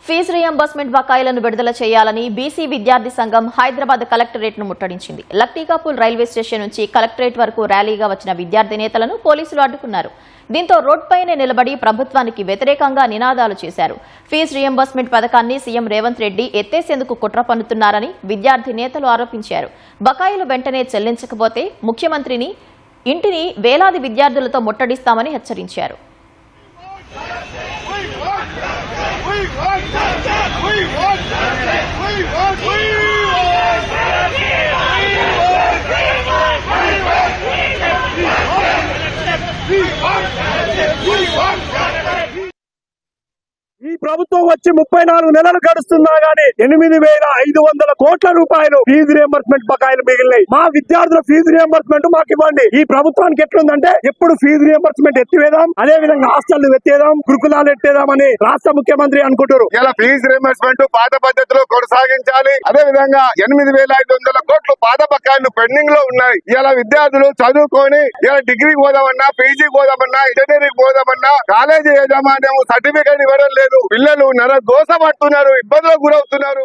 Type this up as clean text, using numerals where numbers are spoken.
Fee reimbursement బకాయిలను విడుదల చేయాలని బీసీ విద్యార్థి సంఘం హైదరాబాద్ కలెక్టరేట్ను ముట్టడించింది. లక్టీకాపూల్ రైల్వే స్టేషన్ నుంచి కలెక్టరేట్ వరకు ర్యాలీగా వచ్చిన విద్యార్థి నేతలను పోలీసులు అడ్డుకున్నారు. దీంతో రోడ్డుపైనే నిలబడి ప్రభుత్వానికి వ్యతిరేకంగా నినాదాలు చేశారు. ఫీజు రియంబర్స్మెంట్ పథకాన్ని సీఎం రేవంత్ రెడ్డి ఎత్తేసేందుకు కుట్ర పన్నుతున్నారని విద్యార్థి నేతలు ఆరోపించారు. బకాయిలు వెంటనే చెల్లించకపోతే ముఖ్యమంత్రిని ఇంటిని వేలాది విద్యార్థులతో ముట్టడిస్తామని హెచ్చరించారు. ఈ ప్రభుత్వం వచ్చి 34 నెలలు గడుస్తున్నా గానీ 8,500 కోట్ల రూపాయలు ఫీజు రియంబర్స్మెంట్ బకాయిలు మిగిలినాయి. మా విద్యార్థుల ఫీజు రియంబర్స్మెంట్ మాకు ఇవ్వండి. ఈ ప్రభుత్వానికి ఎట్లుందంటే ఎప్పుడు ఫీజు రియంబర్స్మెంట్ ఎత్తివేదాం, అదే విధంగా హాస్టల్ ఎత్తేదాం, గురుకులాలు ఎత్తేదామని రాష్ట్ర ముఖ్యమంత్రి అనుకుంటారు. ఇలా ఫీజు రియంబర్స్మెంట్ పాత పద్ధతిలో కొనసాగించాలి. అదే విధంగా 8,500 కోట్లు పాత బకాయిలు పెండింగ్ లో ఉన్నాయి. ఇలా విద్యార్థులు చదువుకొని ఇలా డిగ్రీకి పోదామన్నా, పీజీకి పోదామన్నా, ఇంజనీరింగ్ పోదామన్నా కాలేజీ యజమాన్యం సర్టిఫికేట్ ఇవ్వడం లేదు. పిల్లలు నర దోష పడుతున్నారు, ఇబ్బందులకు గురవుతున్నారు.